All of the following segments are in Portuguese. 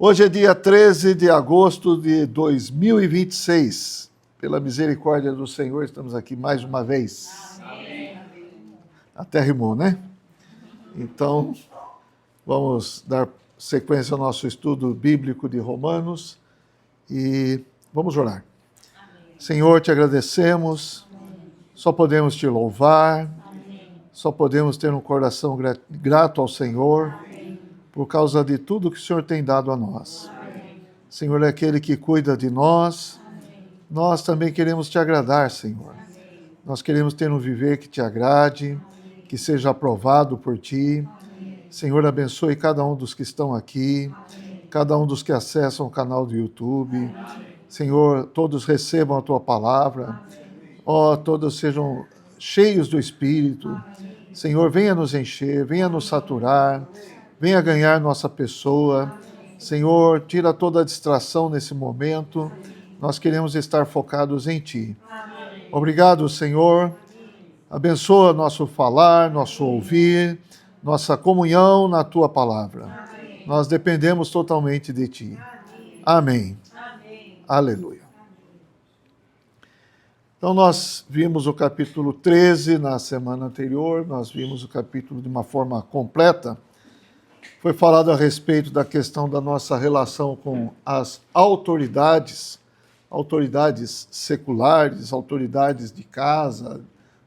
Hoje é dia 13 de agosto de 2026. Pela misericórdia do Senhor, estamos aqui mais uma vez. Amém. Até rimou, né? Então, vamos dar sequência ao nosso estudo bíblico de Romanos e vamos orar. Amém. Senhor, te agradecemos, só podemos te louvar, só podemos ter um coração grato ao Senhor, por causa de tudo que o Senhor tem dado a nós. Amém. Senhor é aquele que cuida de nós. Amém. Nós também queremos te agradar, Senhor. Amém. Nós queremos ter um viver que te agrade, amém, que seja aprovado por ti. Amém. Senhor, abençoe cada um dos que estão aqui, amém, cada um dos que acessam o canal do YouTube. Amém. Senhor, todos recebam a tua palavra. Ó, todos sejam cheios do Espírito. Amém. Senhor, venha nos encher, venha nos saturar. Venha ganhar nossa pessoa. Senhor, tira toda a distração nesse momento. Nós queremos estar focados em Ti. Obrigado, Senhor. Abençoa nosso falar, nosso ouvir, nossa comunhão na Tua palavra. Nós dependemos totalmente de Ti. Amém. Aleluia. Então, nós vimos o capítulo 13 na semana anterior. Nós vimos o capítulo de uma forma completa. Foi falado a respeito da questão da nossa relação com as autoridades seculares, autoridades de casa,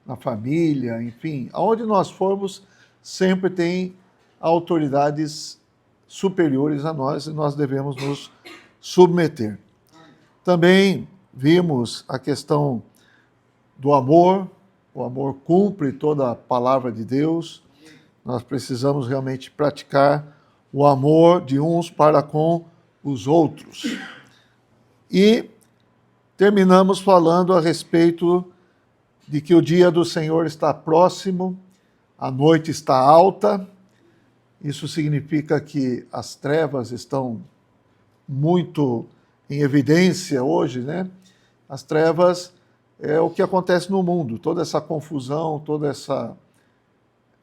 na família, enfim. Aonde nós formos, sempre tem autoridades superiores a nós e nós devemos nos submeter. Também vimos a questão do amor. O amor cumpre toda a palavra de Deus. Nós precisamos realmente praticar o amor de uns para com os outros. E terminamos falando a respeito de que o dia do Senhor está próximo, a noite está alta. Isso significa que as trevas estão muito em evidência hoje, né? As trevas é o que acontece no mundo, toda essa confusão, toda essa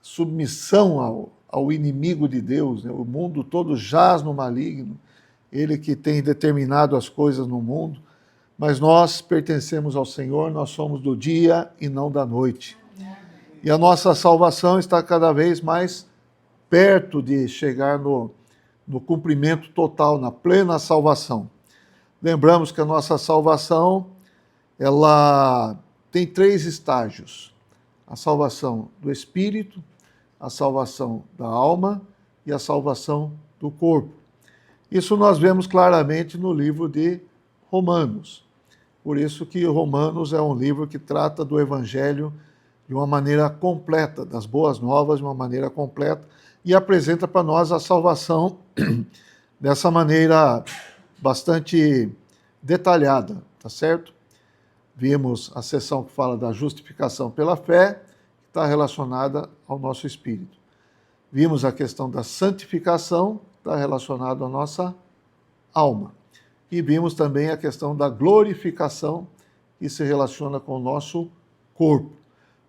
submissão ao inimigo de Deus, né? O mundo todo jaz no maligno, ele que tem determinado as coisas no mundo, mas nós pertencemos ao Senhor, nós somos do dia e não da noite. E a nossa salvação está cada vez mais perto de chegar no cumprimento total, na plena salvação. Lembramos que a nossa salvação, ela tem 3 estágios: a salvação do espírito, a salvação da alma e a salvação do corpo. Isso nós vemos claramente no livro de Romanos. Por isso que Romanos é um livro que trata do Evangelho de uma maneira completa, das boas novas de uma maneira completa, e apresenta para nós a salvação dessa maneira bastante detalhada, tá certo? Vimos a seção que fala da justificação pela fé, está relacionada ao nosso espírito. Vimos a questão da santificação, está relacionada à nossa alma. E vimos também a questão da glorificação, que se relaciona com o nosso corpo.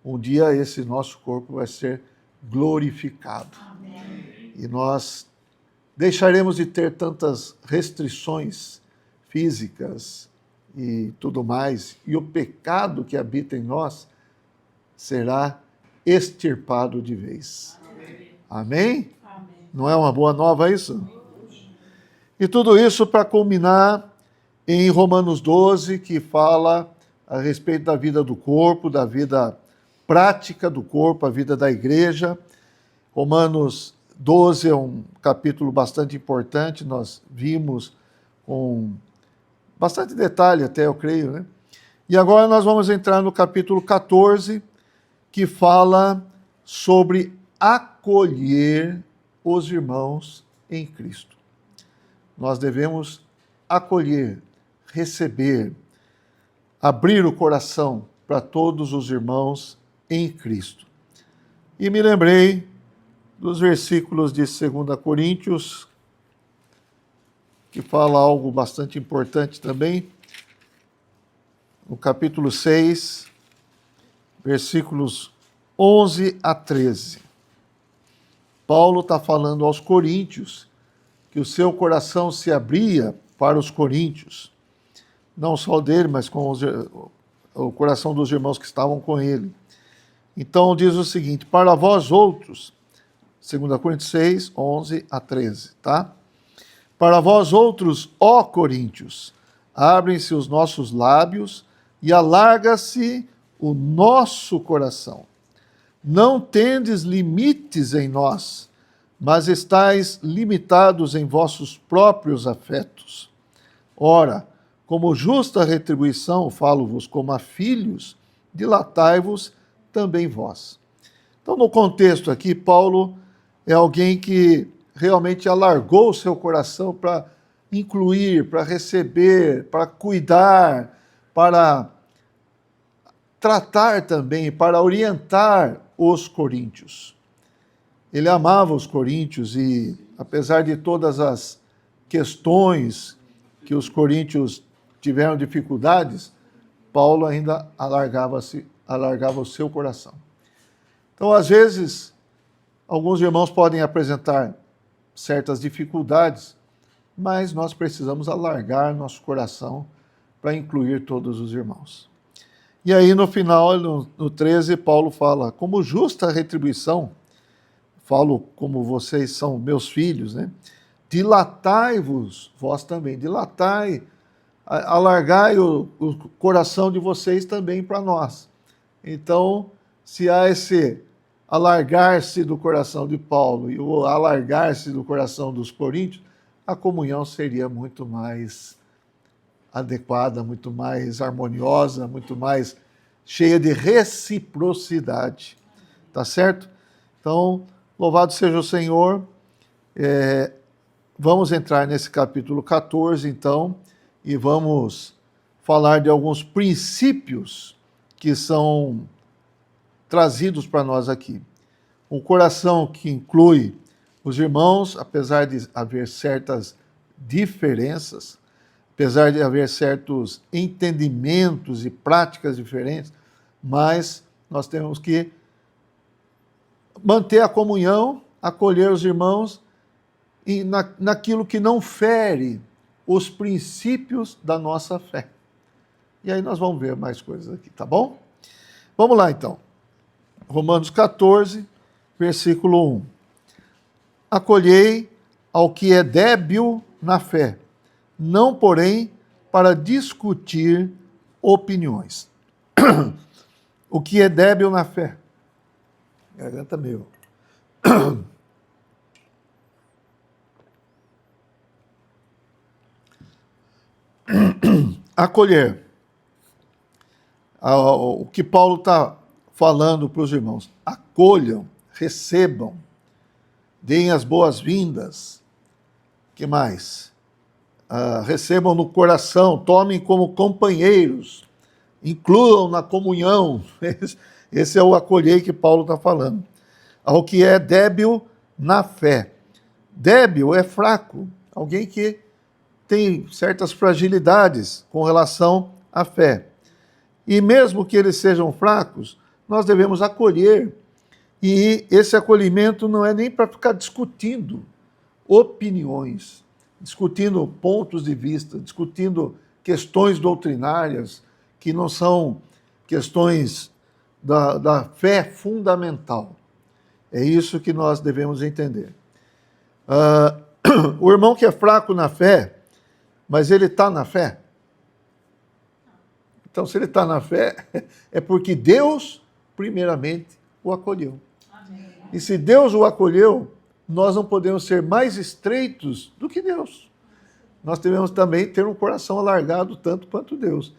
Um dia esse nosso corpo vai ser glorificado. Amém. E nós deixaremos de ter tantas restrições físicas e tudo mais, e o pecado que habita em nós será extirpado de vez. Amém? Amém? Não é uma boa nova isso? E tudo isso para culminar em Romanos 12, que fala a respeito da vida do corpo, da vida prática do corpo, a vida da igreja. Romanos 12 é um capítulo bastante importante, nós vimos com bastante detalhe até, eu creio, né? E agora nós vamos entrar no capítulo 14, que fala sobre acolher os irmãos em Cristo. Nós devemos acolher, receber, abrir o coração para todos os irmãos em Cristo. E me lembrei dos versículos de 2 Coríntios, que fala algo bastante importante também, no capítulo 6, versículos 11 a 13. Paulo está falando aos coríntios que o seu coração se abria para os coríntios, não só dele, mas com o coração dos irmãos que estavam com ele. Então diz o seguinte: para vós outros, 2 Coríntios 6, 11 a 13, tá? Para vós outros, ó coríntios, abrem-se os nossos lábios e alarga-se o nosso coração. Não tendes limites em nós, mas estáis limitados em vossos próprios afetos. Ora, como justa retribuição, falo-vos como a filhos, dilatai-vos também vós. Então, no contexto aqui, Paulo é alguém que realmente alargou o seu coração para incluir, para receber, para cuidar, para tratar também, para orientar os coríntios. Ele amava os coríntios e, apesar de todas as questões que os coríntios tiveram dificuldades, Paulo ainda alargava o seu coração. Então, às vezes, alguns irmãos podem apresentar certas dificuldades, mas nós precisamos alargar nosso coração para incluir todos os irmãos. E aí, no final, no 13, Paulo fala, como justa retribuição, falo como vocês são meus filhos, né? Dilatai-vos, vós também, dilatai, alargai o coração de vocês também para nós. Então, se há esse alargar-se do coração de Paulo e o alargar-se do coração dos coríntios, a comunhão seria muito mais adequada, muito mais harmoniosa, muito mais cheia de reciprocidade. Tá certo? Então, louvado seja o Senhor. Vamos entrar nesse capítulo 14, então, e vamos falar de alguns princípios que são trazidos para nós aqui. Um coração que inclui os irmãos, apesar de haver certas diferenças, apesar de haver certos entendimentos e práticas diferentes, mas nós temos que manter a comunhão, acolher os irmãos e naquilo que não fere os princípios da nossa fé. E aí nós vamos ver mais coisas aqui, tá bom? Vamos lá então. Romanos 14, versículo 1. Acolhei ao que é débil na fé, não, porém, para discutir opiniões. O que é débil na fé? Garganta meu. Acolher. O que Paulo está falando para os irmãos. Acolham, recebam, deem as boas-vindas. O que mais? Recebam no coração, tomem como companheiros, incluam na comunhão. Esse é o acolher que Paulo está falando. Ao que é débil na fé. Débil é fraco, alguém que tem certas fragilidades com relação à fé. E mesmo que eles sejam fracos, nós devemos acolher. E esse acolhimento não é nem para ficar discutindo opiniões, discutindo pontos de vista, discutindo questões doutrinárias que não são questões da fé fundamental. É isso que nós devemos entender. O irmão que é fraco na fé, mas ele está na fé. Então, se ele está na fé, é porque Deus, primeiramente, o acolheu. Amém. E se Deus o acolheu, nós não podemos ser mais estreitos do que Deus. Nós devemos também ter um coração alargado tanto quanto Deus.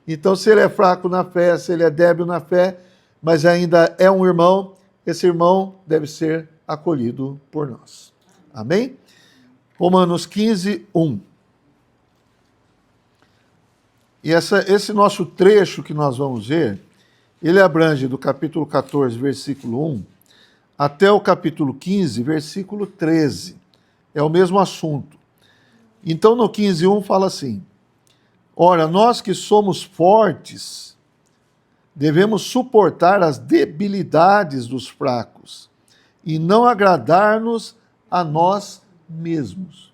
Então, se ele é fraco na fé, se ele é débil na fé, mas ainda é um irmão, esse irmão deve ser acolhido por nós. Amém? Romanos 15, 1. E esse nosso trecho que nós vamos ver, ele abrange do capítulo 14, versículo 1, até o capítulo 15, versículo 13. É o mesmo assunto. Então, no 15, 1 fala assim: ora, nós que somos fortes, devemos suportar as debilidades dos fracos e não agradar-nos a nós mesmos.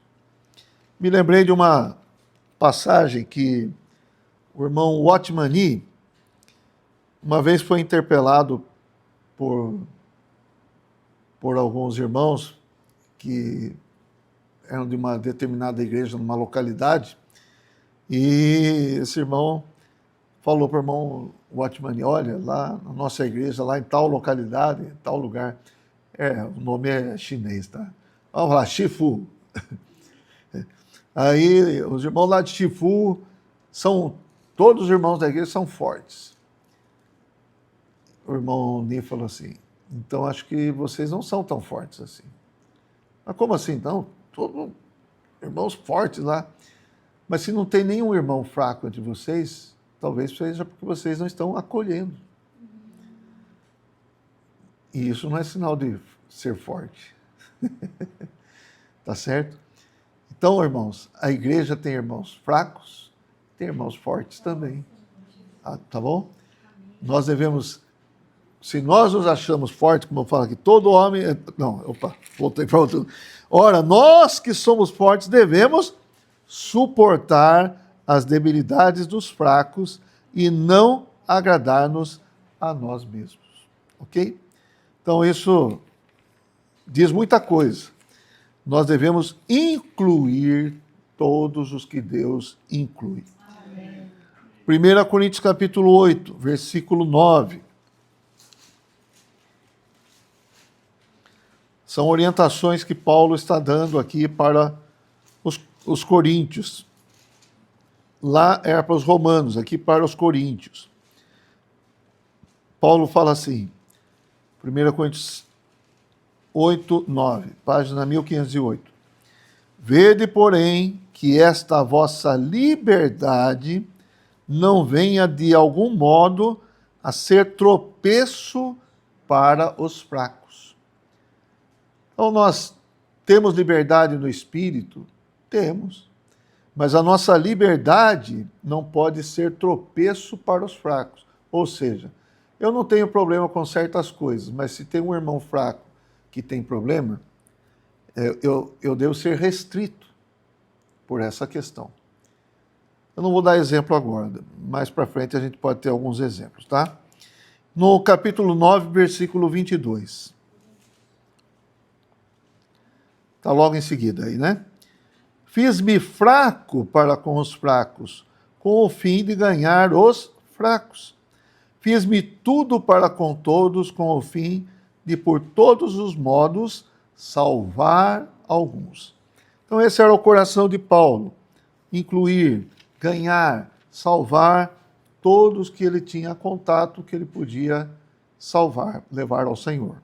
Me lembrei de uma passagem que o irmão Watchman Nee uma vez foi interpelado por alguns irmãos que eram de uma determinada igreja numa localidade, e esse irmão falou para o irmão Watchman: olha, lá na nossa igreja, lá em tal localidade, em tal lugar, o nome é chinês, tá? Vamos lá, Shifu. Aí os irmãos lá de Shifu todos os irmãos da igreja são fortes. O irmão Ni falou assim: então acho que vocês não são tão fortes assim. Mas como assim? Não, todos irmãos fortes lá. Mas se não tem nenhum irmão fraco entre vocês, talvez seja porque vocês não estão acolhendo. E isso não é sinal de ser forte. Tá certo? Então, irmãos, a igreja tem irmãos fracos, tem irmãos fortes também. Tá bom? Nós devemos, se nós nos achamos fortes, como eu falo aqui, todo homem... Não, opa, voltei para outro. Ora, nós que somos fortes devemos suportar as debilidades dos fracos e não agradar-nos a nós mesmos. Ok? Então, isso diz muita coisa. Nós devemos incluir todos os que Deus inclui. Amém. 1 Coríntios capítulo 8, versículo 9. São orientações que Paulo está dando aqui para os coríntios. Lá era para os romanos, aqui para os coríntios. Paulo fala assim, 1 Coríntios 8, 9, página 1508. Vede, porém, que esta vossa liberdade não venha de algum modo a ser tropeço para os fracos. Então, nós temos liberdade no espírito? Temos. Mas a nossa liberdade não pode ser tropeço para os fracos. Ou seja, eu não tenho problema com certas coisas, mas se tem um irmão fraco que tem problema, eu devo ser restrito por essa questão. Eu não vou dar exemplo agora, mais para frente a gente pode ter alguns exemplos, tá? No capítulo 9, versículo 22. Está logo em seguida aí, né? Fiz-me fraco para com os fracos, com o fim de ganhar os fracos. Fiz-me tudo para com todos, com o fim de, por todos os modos, salvar alguns. Então, esse era o coração de Paulo: incluir, ganhar, salvar todos que ele tinha contato, que ele podia salvar, levar ao Senhor.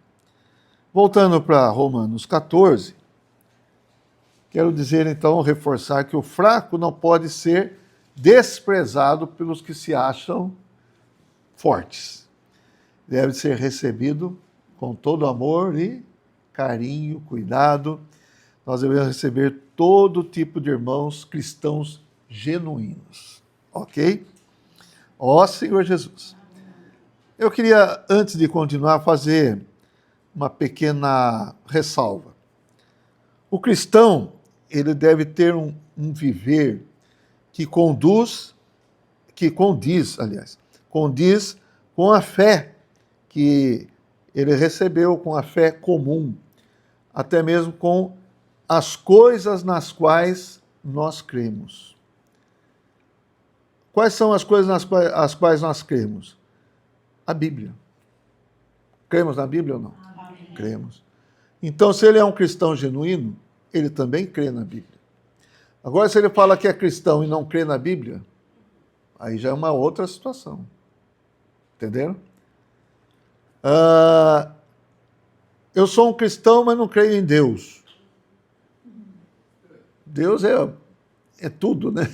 Voltando para Romanos 14, quero dizer, então, reforçar que o fraco não pode ser desprezado pelos que se acham fortes. Deve ser recebido com todo amor e carinho, cuidado. Nós devemos receber todo tipo de irmãos cristãos genuínos. Ok? Ó Senhor Jesus. Eu queria, antes de continuar, fazer uma pequena ressalva. O cristão, ele deve ter um viver que condiz com a fé que ele recebeu, com a fé comum, até mesmo com as coisas nas quais nós cremos. Quais são as coisas nas quais nós cremos? A Bíblia. Cremos na Bíblia ou não? Amém. Cremos. Então, se ele é um cristão genuíno, ele também crê na Bíblia. Agora, se ele fala que é cristão e não crê na Bíblia, aí já é uma outra situação. Entenderam? Eu sou um cristão, mas não creio em Deus. Deus é tudo, né?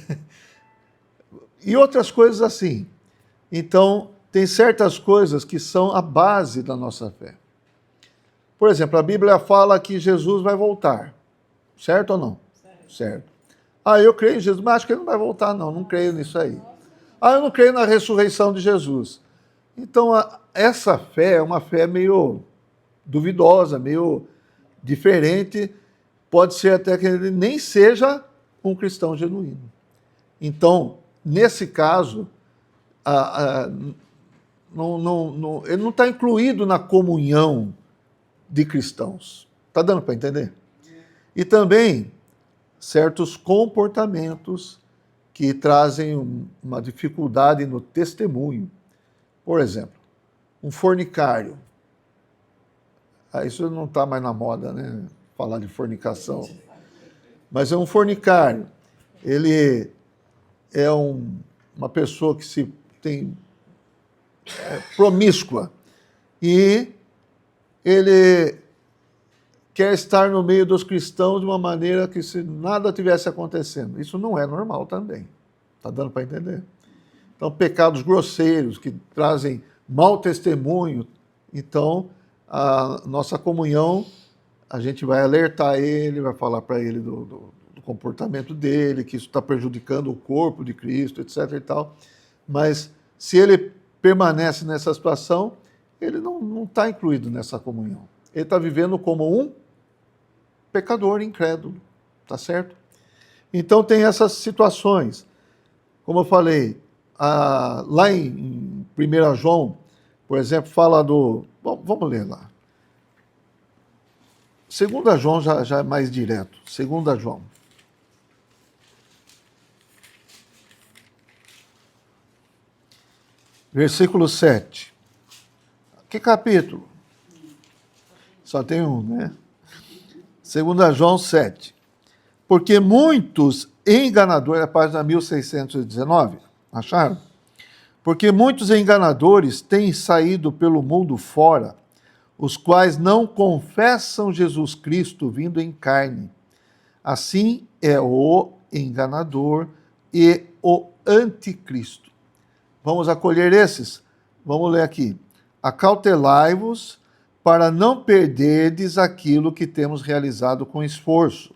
E outras coisas assim. Então, tem certas coisas que são a base da nossa fé. Por exemplo, a Bíblia fala que Jesus vai voltar. Certo ou não? Certo. Eu creio em Jesus, mas acho que ele não vai voltar, não. Não creio nisso aí. Eu não creio na ressurreição de Jesus. Então, essa fé é uma fé meio duvidosa, meio diferente. Pode ser até que ele nem seja um cristão genuíno. Então, nesse caso, ele não está incluído na comunhão de cristãos. Está dando para entender? E também certos comportamentos que trazem uma dificuldade no testemunho. Por exemplo, um fornicário. Isso não está mais na moda, né? Falar de fornicação. Mas é um fornicário. Ele é uma pessoa que é promíscua. E ele quer estar no meio dos cristãos de uma maneira que se nada tivesse acontecendo. Isso não é normal também. Está dando para entender? Então, pecados grosseiros que trazem mau testemunho. Então, a nossa comunhão, a gente vai alertar ele, vai falar para ele do comportamento dele, que isso está prejudicando o corpo de Cristo, etc. e tal. Mas, se ele permanece nessa situação, ele não está incluído nessa comunhão. Ele está vivendo como um pecador incrédulo, tá certo? Então tem essas situações. Como eu falei, lá em 1 João, por exemplo, fala do... Bom, vamos ler lá. 2 João já é mais direto. 2 João. Versículo 7. Que capítulo? Só tem um, né? 2 João 7. Porque muitos enganadores, a página 1619, acharam? Porque muitos enganadores têm saído pelo mundo fora, os quais não confessam Jesus Cristo vindo em carne. Assim é o enganador e o anticristo. Vamos acolher esses? Vamos ler aqui. Acautelai-vos para não perderdes aquilo que temos realizado com esforço,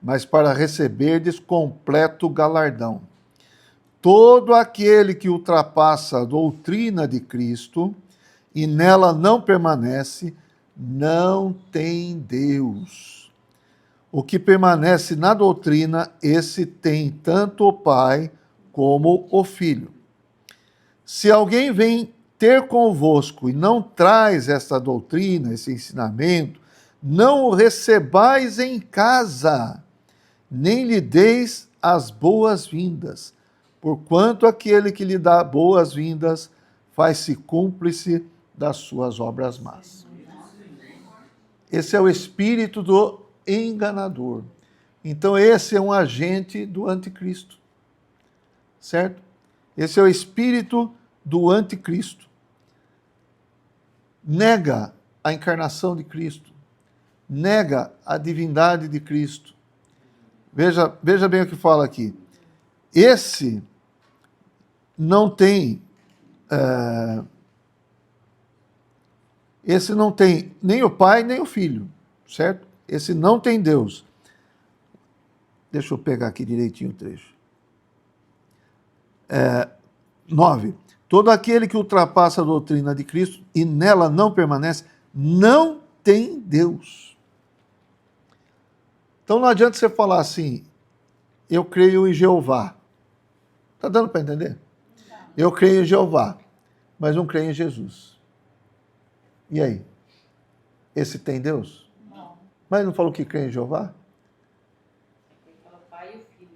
mas para receberdes completo galardão. Todo aquele que ultrapassa a doutrina de Cristo e nela não permanece, não tem Deus. O que permanece na doutrina, esse tem tanto o Pai como o Filho. Se alguém vem ter convosco e não traz esta doutrina, esse ensinamento, não o recebais em casa, nem lhe deis as boas-vindas, porquanto aquele que lhe dá boas-vindas faz-se cúmplice das suas obras más. Esse é o espírito do enganador. Então esse é um agente do anticristo, certo? Esse é o espírito do anticristo. Nega a encarnação de Cristo, nega a divindade de Cristo. Veja bem o que fala aqui. Esse não tem nem o Pai nem o Filho, certo? Esse não tem Deus. Deixa eu pegar aqui direitinho o trecho. 9. Todo aquele que ultrapassa a doutrina de Cristo e nela não permanece, não tem Deus. Então não adianta você falar assim, eu creio em Jeová. Está dando para entender? Eu creio em Jeová, mas não creio em Jesus. E aí? Esse tem Deus? Não. Mas não falou que crê em Jeová? Ele fala Pai e Filho.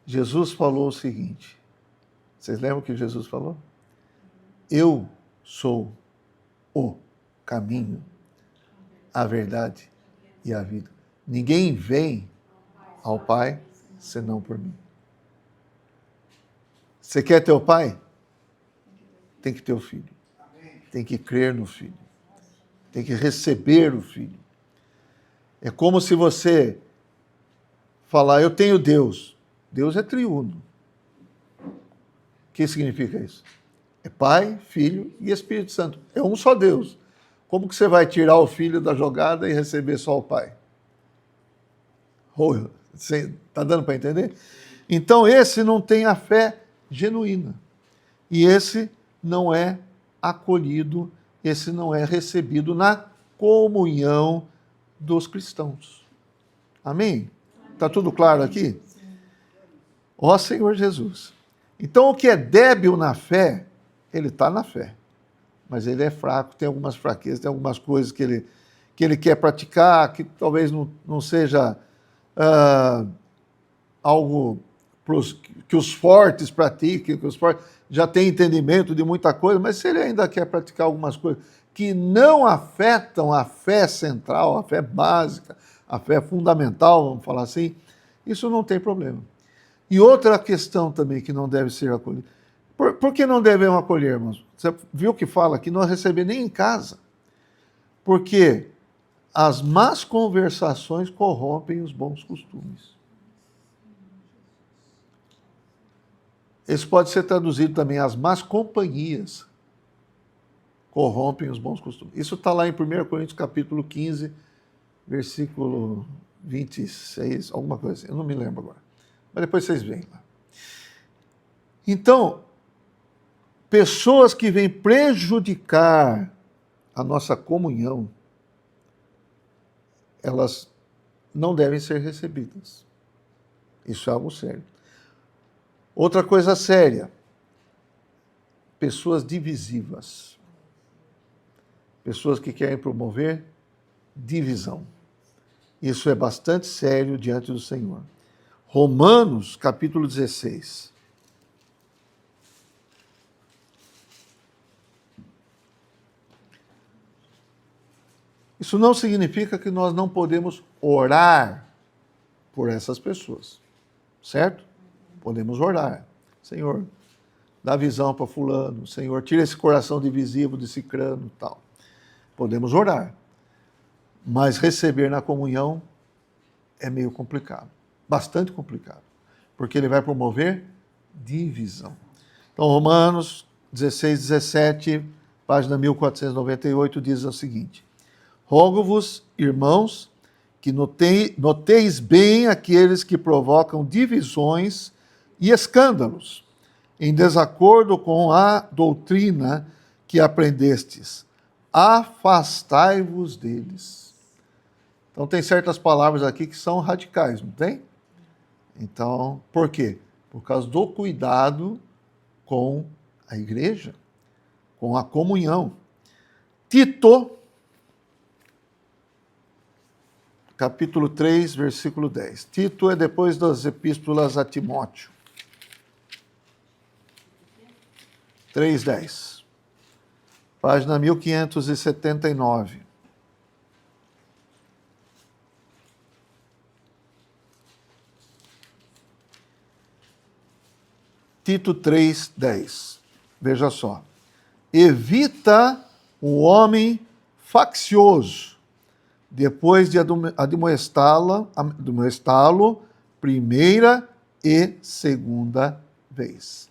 Jesus falou o seguinte, vocês lembram o que Jesus falou? Eu sou o caminho, a verdade e a vida. Ninguém vem ao Pai senão por mim. Você quer ter o Pai? Tem que ter o Filho. Tem que crer no Filho. Tem que receber o Filho. É como se você falar, eu tenho Deus. Deus é triuno. O que significa isso? É Pai, Filho e Espírito Santo. É um só Deus. Como que você vai tirar o Filho da jogada e receber só o Pai? Está dando para entender? Então esse não tem a fé genuína. E esse não é acolhido, esse não é recebido na comunhão dos cristãos. Amém? Está tudo claro aqui? Ó Senhor Jesus. Então, o que é débil na fé, ele está na fé. Mas ele é fraco, tem algumas fraquezas, tem algumas coisas que ele quer praticar, que talvez não seja algo que os fortes pratiquem, que os fortes já têm entendimento de muita coisa, mas se ele ainda quer praticar algumas coisas que não afetam a fé central, a fé básica, a fé fundamental, vamos falar assim, isso não tem problema. E outra questão também que não deve ser acolhida. Por que não devemos acolher, irmãos? Você viu que fala que não receber nem em casa. Porque as más conversações corrompem os bons costumes. Isso pode ser traduzido também, as más companhias corrompem os bons costumes. Isso está lá em 1 Coríntios capítulo 15, versículo 26, alguma coisa assim, eu não me lembro agora. Mas depois vocês veem lá. Então, pessoas que vêm prejudicar a nossa comunhão, elas não devem ser recebidas. Isso é algo sério. Outra coisa séria, pessoas divisivas. Pessoas que querem promover divisão. Isso é bastante sério diante do Senhor. Romanos, capítulo 16. Isso não significa que nós não podemos orar por essas pessoas, certo? Podemos orar. Senhor, dá visão para fulano. Senhor, tira esse coração divisivo de cicrano e tal. Podemos orar. Mas receber na comunhão é meio complicado. Bastante complicado. Porque ele vai promover divisão. Então, Romanos 16, 17, página 1498, diz o seguinte: rogo-vos, irmãos, que noteis bem aqueles que provocam divisões e escândalos, em desacordo com a doutrina que aprendestes. Afastai-vos deles. Então, tem certas palavras aqui que são radicais, não tem? Então, por quê? Por causa do cuidado com a igreja, com a comunhão. Tito, capítulo 3, versículo 10. Tito é depois das epístolas a Timóteo. 3:10. Página 1579. Tito 3:10. Veja só. Evita o homem faccioso, depois de admoestá-lo primeira e segunda vez.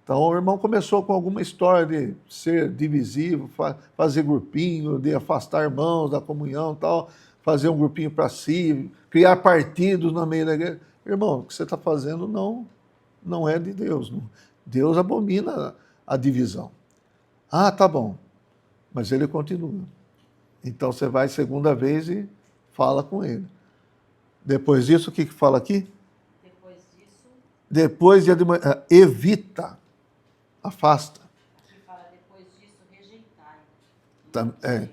Então, o irmão começou com alguma história de ser divisivo, fazer grupinho, de afastar irmãos da comunhão e tal, fazer um grupinho para si, criar partidos no meio da igreja. Irmão, o que você está fazendo não é de Deus. Deus abomina a divisão. Ah, tá bom. Mas ele continua. Então, você vai segunda vez e fala com ele. Depois disso, o que fala aqui? Depois de evita. Afasta. Aqui fala, depois disso, rejeitai.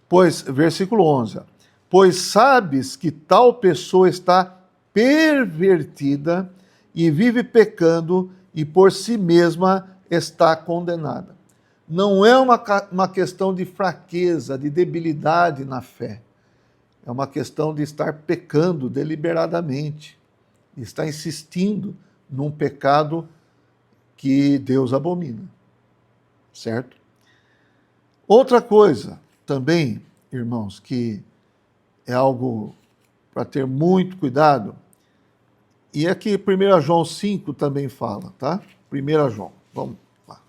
Pois, versículo 11. Pois sabes que tal pessoa está pervertida e vive pecando e por si mesma está condenada. Não é uma questão de fraqueza, de debilidade na fé. É uma questão de estar pecando deliberadamente. De estar insistindo num pecado que Deus abomina, certo? Outra coisa também, irmãos, que é algo para ter muito cuidado, e é que 1 João 5 também fala, tá? 1 João, vamos lá.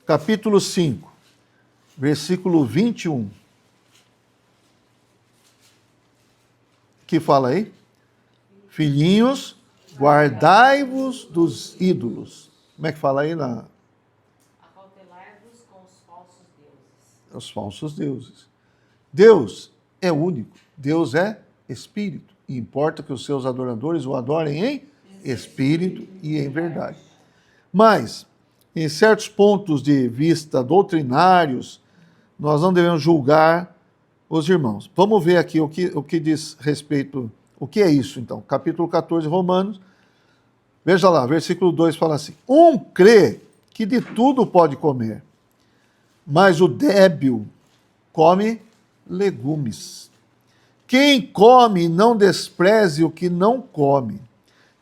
Capítulo 5, versículo 21. Que fala aí? Filhinhos, guardai-vos dos ídolos. Como é que fala aí? Acautelai-vos com os falsos deuses. Os falsos deuses. Deus é único, Deus é espírito, e importa que os seus adoradores o adorem em espírito e em verdade. Mas, em certos pontos de vista doutrinários, nós não devemos julgar os irmãos. Vamos ver aqui o que diz respeito, o que é isso então? Capítulo 14, Romanos, veja lá, versículo 2 fala assim: um crê que de tudo pode comer, mas o débil come legumes. Quem come, não despreze o que não come,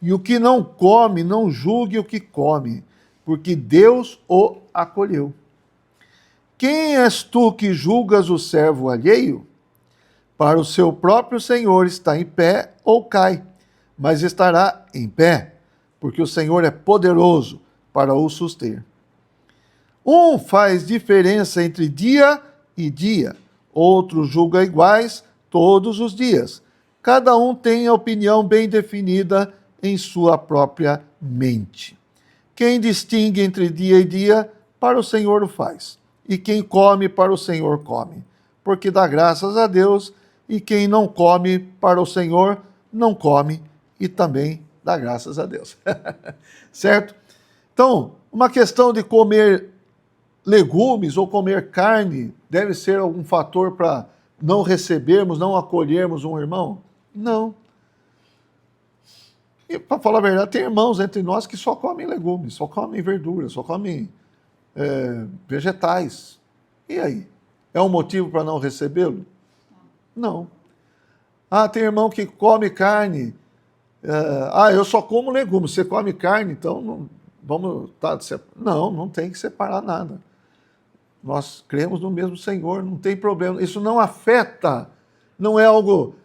e o que não come, não julgue o que come, porque Deus o acolheu. Quem és tu que julgas o servo alheio? Para o seu próprio Senhor está em pé ou cai, mas estará em pé, porque o Senhor é poderoso para o suster. Um faz diferença entre dia e dia, outro julga iguais todos os dias. Cada um tem a opinião bem definida em sua própria mente. Quem distingue entre dia e dia, para o Senhor o faz. E quem come, para o Senhor come, porque dá graças a Deus. E quem não come, para o Senhor não come, e também dá graças a Deus. Certo? Então, uma questão de comer legumes ou comer carne deve ser algum fator para não recebermos, não acolhermos um irmão? Não. E, para falar a verdade, tem irmãos entre nós que só comem legumes, só comem verduras, só comem vegetais. E aí? É um motivo para não recebê-lo? Não. Ah, tem irmão que come carne. Eu só como legumes. Você come carne, então não, vamos... não tem que separar nada. Nós cremos no mesmo Senhor, não tem problema. Isso não afeta, não é algo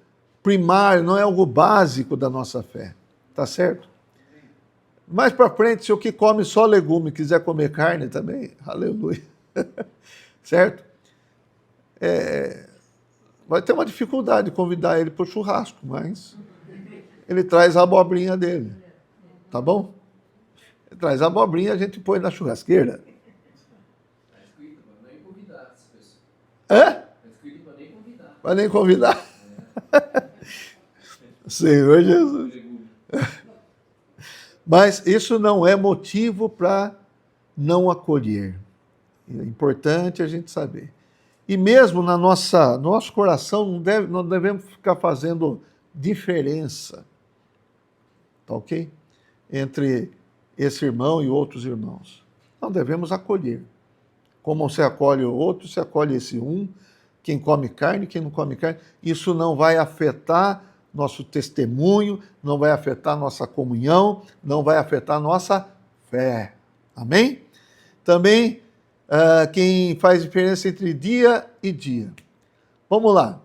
primário, não é algo básico da nossa fé. Tá certo? Mais para frente, se o que come só legume quiser comer carne também, aleluia. Certo? Vai ter uma dificuldade de convidar ele para o churrasco, mas ele traz a abobrinha dele. Tá bom? Ele traz a abobrinha, a gente põe na churrasqueira. Vai nem convidar. Senhor Jesus. Mas isso não é motivo para não acolher. É importante a gente saber. E mesmo no nosso coração, não devemos ficar fazendo diferença, tá ok? Entre esse irmão e outros irmãos. Não devemos acolher. Como você acolhe o outro, você acolhe esse um, quem come carne, quem não come carne. Isso não vai afetar nosso testemunho, não vai afetar nossa comunhão, não vai afetar nossa fé. Amém? Também, quem faz diferença entre dia e dia. Vamos lá.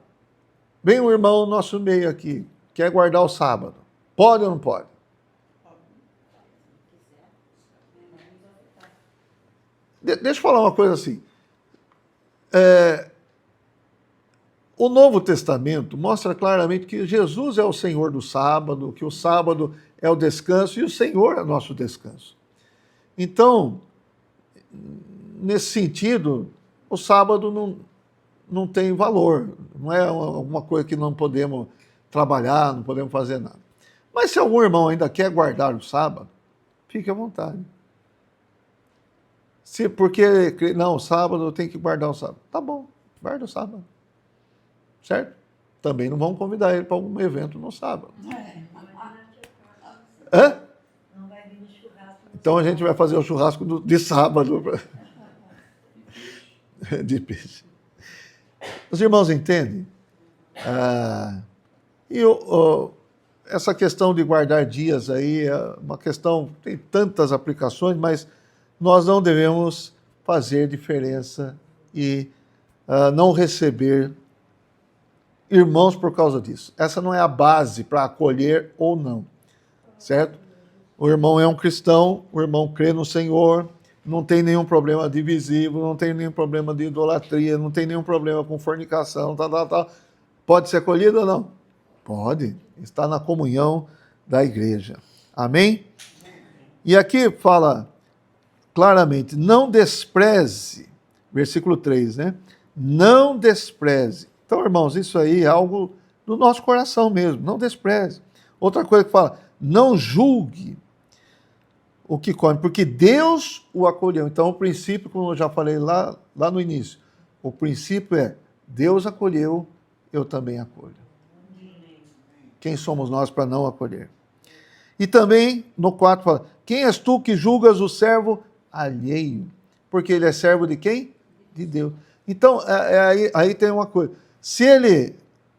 Vem um irmão no nosso meio aqui, quer guardar o sábado. Pode ou não pode? Deixa eu falar uma coisa assim. O Novo Testamento mostra claramente que Jesus é o Senhor do sábado, que o sábado é o descanso e o Senhor é o nosso descanso. Então, nesse sentido, o sábado não tem valor, não é alguma coisa que não podemos trabalhar, não podemos fazer nada. Mas se algum irmão ainda quer guardar o sábado, fique à vontade. Porque, não, sábado eu tenho que guardar o sábado. Tá bom, guarda o sábado. Certo? Também não vamos convidar ele para algum evento no sábado. Hã? Não vai vir no churrasco. Então a gente vai fazer o churrasco de sábado. De peixe. Os irmãos entendem? Essa questão de guardar dias aí é uma questão, tem tantas aplicações, mas nós não devemos fazer diferença e não receber irmãos por causa disso. Essa não é a base para acolher ou não, certo? O irmão é um cristão, o irmão crê no Senhor, não tem nenhum problema divisivo, não tem nenhum problema de idolatria, não tem nenhum problema com fornicação, tal. Pode ser acolhido ou não? Pode. Está na comunhão da igreja. Amém? E aqui fala claramente, não despreze, versículo 3, né? Não despreze. Então, irmãos, isso aí é algo do nosso coração mesmo. Não despreze. Outra coisa que fala, não julgue o que come, porque Deus o acolheu. Então, o princípio, como eu já falei lá no início, o princípio é, Deus acolheu, eu também acolho. Quem somos nós para não acolher? E também, no 4, fala, quem és tu que julgas o servo alheio? Porque ele é servo de quem? De Deus. Então, aí tem uma coisa. Se ele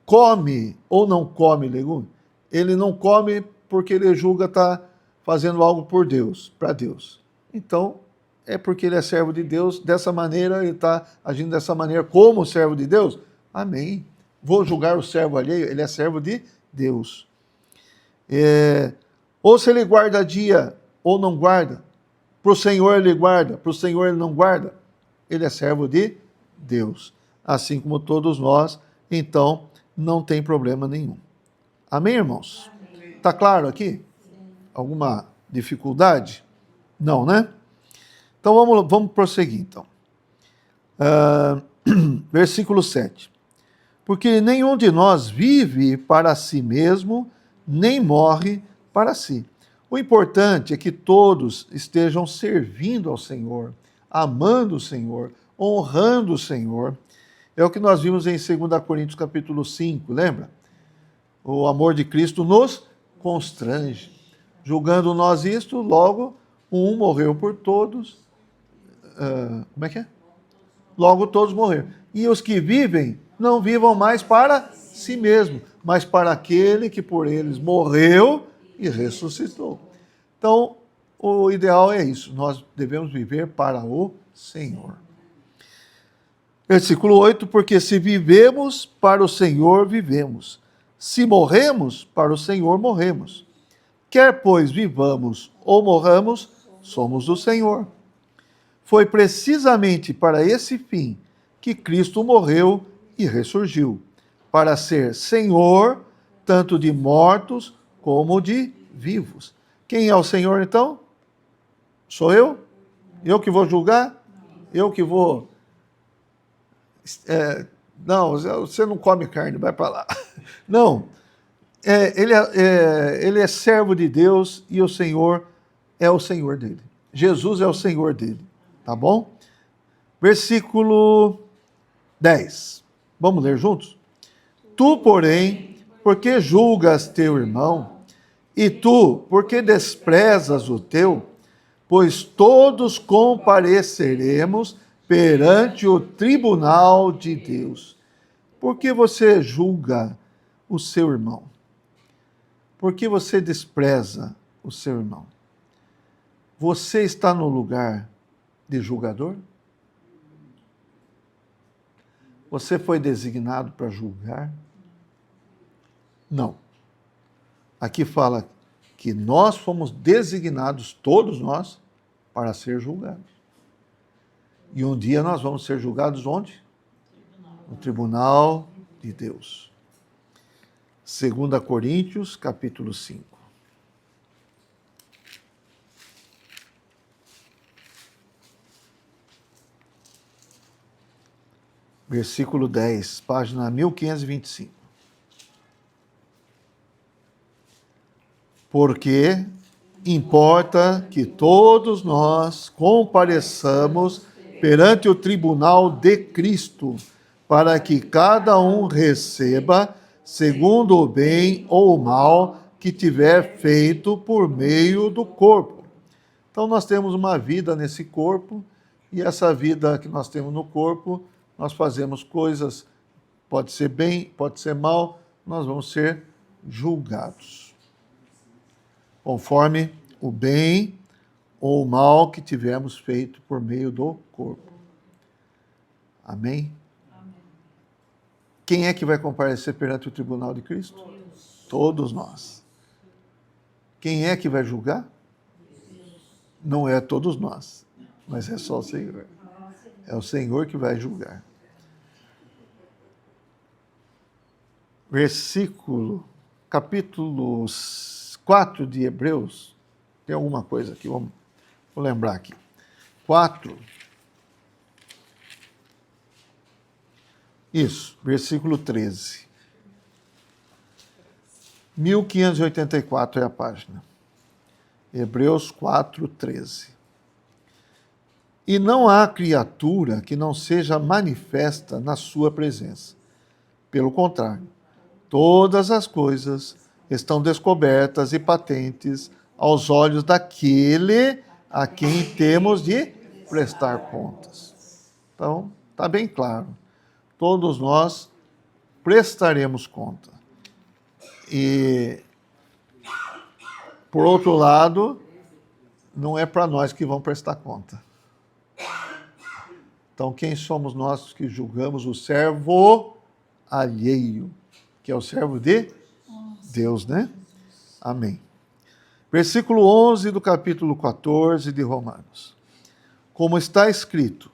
come ou não come legume, ele não come porque ele julga estar fazendo algo por Deus, para Deus. Então, é porque ele é servo de Deus, dessa maneira, ele está agindo dessa maneira como servo de Deus? Amém. Vou julgar o servo alheio, ele é servo de Deus. Ou se ele guarda dia ou não guarda, para o Senhor ele guarda, para o Senhor ele não guarda, ele é servo de Deus. Assim como todos nós, então não tem problema nenhum. Amém, irmãos? Está claro aqui? Alguma dificuldade? Não, né? Então vamos prosseguir, então. Versículo 7. Porque nenhum de nós vive para si mesmo, nem morre para si. O importante é que todos estejam servindo ao Senhor, amando o Senhor, honrando o Senhor. É o que nós vimos em 2 Coríntios capítulo 5, lembra? O amor de Cristo nos constrange. Julgando nós isto, logo um morreu por todos. Como é que é? Logo todos morreram. E os que vivem, não vivam mais para si mesmo, mas para aquele que por eles morreu e ressuscitou. Então, o ideal é isso. Nós devemos viver para o Senhor. Versículo 8, porque se vivemos, para o Senhor vivemos. Se morremos, para o Senhor morremos. Quer, pois, vivamos ou morramos, somos do Senhor. Foi precisamente para esse fim que Cristo morreu e ressurgiu, para ser Senhor, tanto de mortos como de vivos. Quem é o Senhor, então? Sou eu? Eu que vou julgar? Eu que vou... não, você não come carne, vai para lá. Não, ele é servo de Deus e o Senhor é o Senhor dele. Jesus é o Senhor dele, tá bom? Versículo 10. Vamos ler juntos? Tu, porém, porque julgas teu irmão, e tu, porque desprezas o teu, pois todos compareceremos perante o tribunal de Deus. Por que você julga o seu irmão? Por que você despreza o seu irmão? Você está no lugar de julgador? Você foi designado para julgar? Não. Aqui fala que nós fomos designados, todos nós, para ser julgados. E um dia nós vamos ser julgados onde? No tribunal de Deus. 2 Coríntios, capítulo 5. Versículo 10, página 1525. Porque importa que todos nós compareçamos perante o tribunal de Cristo, para que cada um receba segundo o bem ou o mal que tiver feito por meio do corpo. Então nós temos uma vida nesse corpo, e essa vida que nós temos no corpo, nós fazemos coisas, pode ser bem, pode ser mal, nós vamos ser julgados, conforme o bem ou o mal que tivermos feito por meio do corpo. Amém? Amém. Quem é que vai comparecer perante o tribunal de Cristo? Deus. Todos nós. Quem é que vai julgar? Deus. Não é todos nós, mas é só o Senhor. É o Senhor que vai julgar. Capítulo 4 de Hebreus. Tem alguma coisa aqui, vou lembrar aqui. 4. Isso, versículo 13. 1584 é a página. Hebreus 4, 13. E não há criatura que não seja manifesta na sua presença. Pelo contrário, todas as coisas estão descobertas e patentes aos olhos daquele a quem temos de prestar contas. Então, está bem claro. Todos nós prestaremos conta. E, por outro lado, não é para nós que vão prestar conta. Então, quem somos nós que julgamos o servo alheio, que é o servo de Deus, né? Amém. Versículo 11 do capítulo 14 de Romanos. Como está escrito,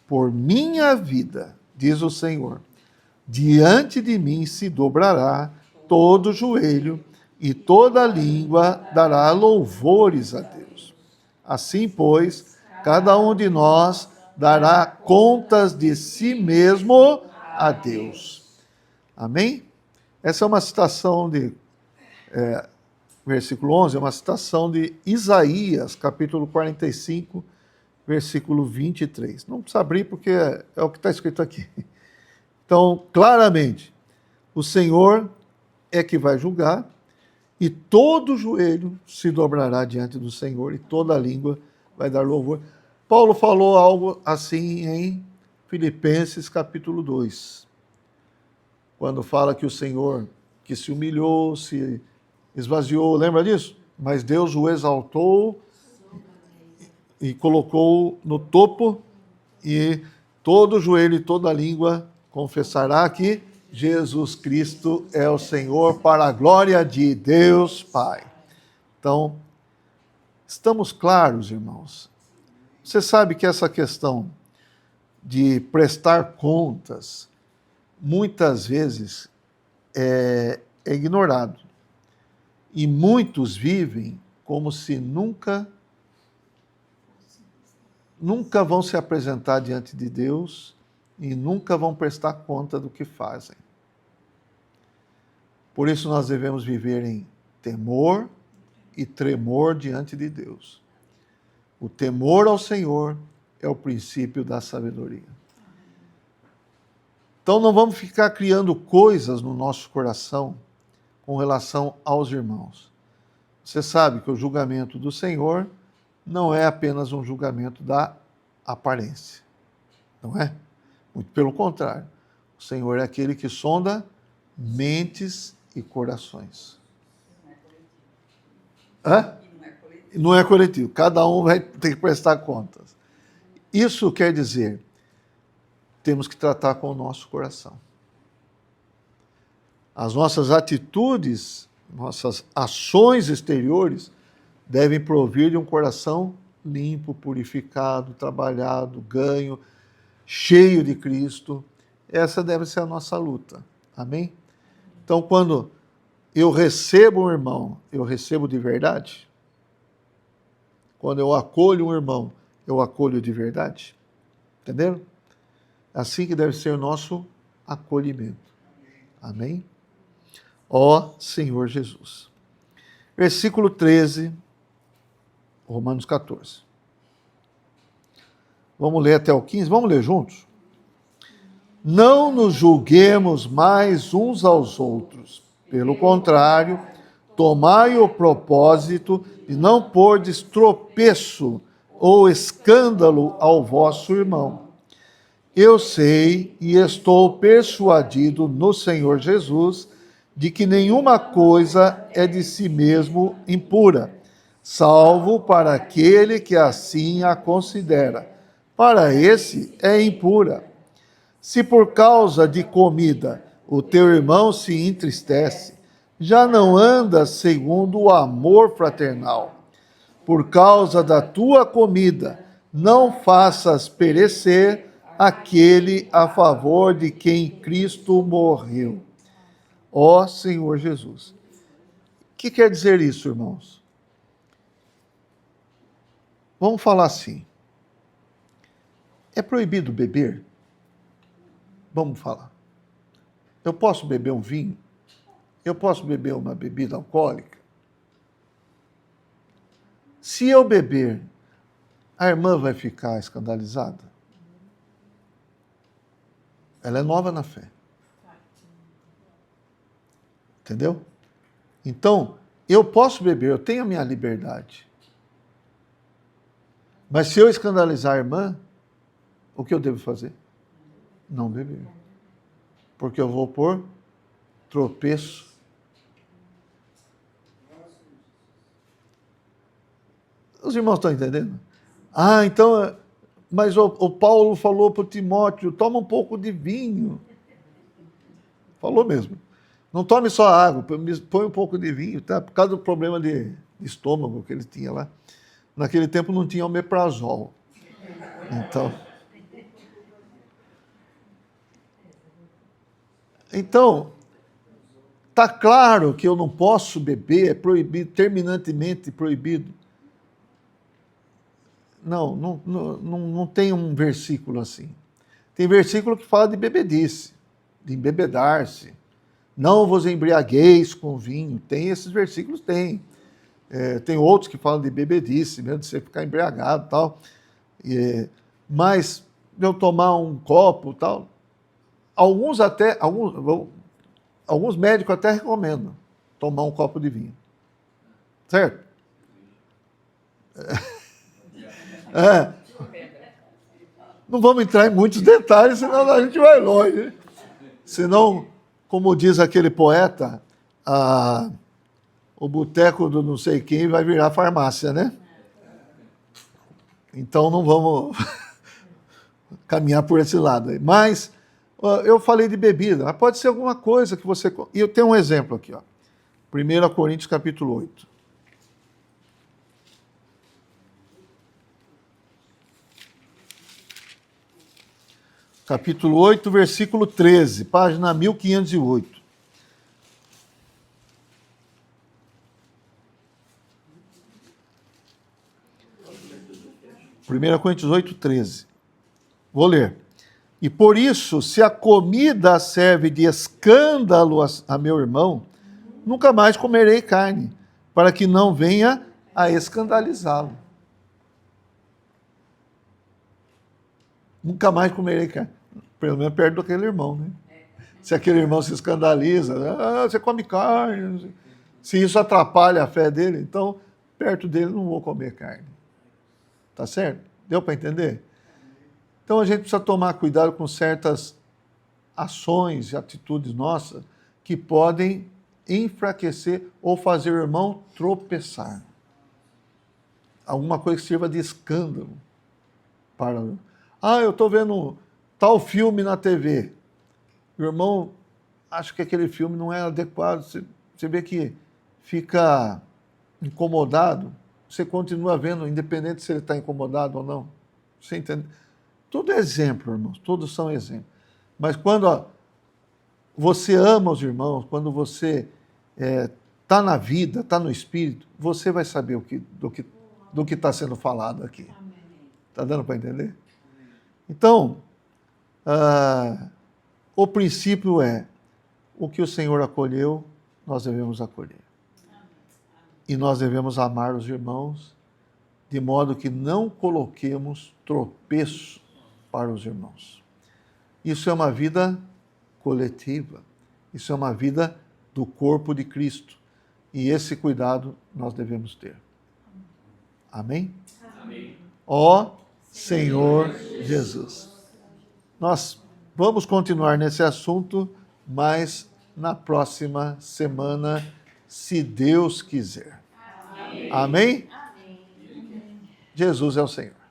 por minha vida, diz o Senhor, diante de mim se dobrará todo joelho e toda língua dará louvores a Deus. Assim, pois, cada um de nós dará contas de si mesmo a Deus. Amém? Essa é uma citação de, versículo 11, é uma citação de Isaías, capítulo 45, versículo 23. Não precisa abrir porque é o que está escrito aqui. Então, claramente, o Senhor é que vai julgar e todo joelho se dobrará diante do Senhor e toda língua vai dar louvor. Paulo falou algo assim em Filipenses capítulo 2, quando fala que o Senhor que se humilhou, se esvaziou, lembra disso? Mas Deus o exaltou e colocou no topo, e todo joelho e toda língua confessará que Jesus Cristo é o Senhor, para a glória de Deus Pai. Então, estamos claros, irmãos. Você sabe que essa questão de prestar contas, muitas vezes, é ignorado. E muitos vivem como se nunca vão se apresentar diante de Deus e nunca vão prestar conta do que fazem. Por isso nós devemos viver em temor e tremor diante de Deus. O temor ao Senhor é o princípio da sabedoria. Então não vamos ficar criando coisas no nosso coração com relação aos irmãos. Você sabe que o julgamento do Senhor não é apenas um julgamento da aparência, não é? Muito pelo contrário. O Senhor é aquele que sonda mentes e corações. Hã? Não é coletivo. Cada um vai ter que prestar contas. Isso quer dizer, temos que tratar com o nosso coração. As nossas atitudes, nossas ações exteriores devem provir de um coração limpo, purificado, trabalhado, ganho, cheio de Cristo. Essa deve ser a nossa luta. Amém? Então, quando eu recebo um irmão, eu recebo de verdade? Quando eu acolho um irmão, eu acolho de verdade? Entenderam? Assim que deve ser o nosso acolhimento. Amém? Ó Senhor Jesus. Versículo 13, Romanos 14. Vamos ler até o 15? Vamos ler juntos? Não nos julguemos mais uns aos outros. Pelo contrário, tomai o propósito de não pordes tropeço ou escândalo ao vosso irmão. Eu sei e estou persuadido no Senhor Jesus de que nenhuma coisa é de si mesmo impura, salvo para aquele que assim a considera. Para esse é impura. Se por causa de comida o teu irmão se entristece, já não andas segundo o amor fraternal. Por causa da tua comida, não faças perecer aquele a favor de quem Cristo morreu. Ó Senhor Jesus. O que quer dizer isso, irmãos? Vamos falar assim. É proibido beber? Vamos falar. Eu posso beber um vinho? Eu posso beber uma bebida alcoólica? Se eu beber, a irmã vai ficar escandalizada? Ela é nova na fé. Entendeu? Então, eu posso beber, eu tenho a minha liberdade. Mas se eu escandalizar a irmã, o que eu devo fazer? Não beber. Porque eu vou pôr tropeço. Os irmãos estão entendendo? Ah, então, mas o Paulo falou para o Timóteo, toma um pouco de vinho. Falou mesmo. Não tome só água, põe um pouco de vinho, tá? Por causa do problema de estômago que ele tinha lá. Naquele tempo não tinha omeprazol. Então, está claro que eu não posso beber, é proibido, terminantemente proibido. Não tem um versículo assim. Tem versículo que fala de bebedice, de embebedar-se. Não vos embriagueis com vinho. Tem esses versículos? Tem. Tem outros que falam de bebedice, mesmo de você ficar embriagado e tal. Mas eu tomar um copo e tal, alguns médicos até recomendam tomar um copo de vinho. Certo? Não vamos entrar em muitos detalhes, senão a gente vai longe. Senão, como diz aquele poeta, o boteco do não sei quem vai virar farmácia, né? Então não vamos caminhar por esse lado aí. Mas eu falei de bebida, mas pode ser alguma coisa que você... E eu tenho um exemplo aqui, ó. 1 Coríntios capítulo 8. Capítulo 8, versículo 13, página 1508. Primeira Coríntios 8, 13. Vou ler. E por isso, se a comida serve de escândalo a meu irmão, nunca mais comerei carne, para que não venha a escandalizá-lo. Nunca mais comerei carne. Pelo menos perto daquele irmão, né? Se aquele irmão se escandaliza, você come carne. Se isso atrapalha a fé dele, então, perto dele não vou comer carne. Tá certo? Deu para entender? Então a gente precisa tomar cuidado com certas ações e atitudes nossas que podem enfraquecer ou fazer o irmão tropeçar. Alguma coisa que sirva de escândalo para... eu estou vendo tal filme na TV. O irmão acha que aquele filme não é adequado. Você vê que fica incomodado. Você continua vendo, independente se ele está incomodado ou não. Você entende? Tudo é exemplo, irmãos. Todos são exemplos. Mas quando você ama os irmãos, quando você está na vida, está no espírito, você vai saber do que está sendo falado aqui. Está dando para entender? Então, o princípio é: o que o Senhor acolheu, nós devemos acolher. E nós devemos amar os irmãos, de modo que não coloquemos tropeço para os irmãos. Isso é uma vida coletiva. Isso é uma vida do corpo de Cristo. E esse cuidado nós devemos ter. Amém? Amém. Ó Senhor Jesus. Nós vamos continuar nesse assunto, mas na próxima semana, se Deus quiser. Amém? Amém? Jesus é o Senhor.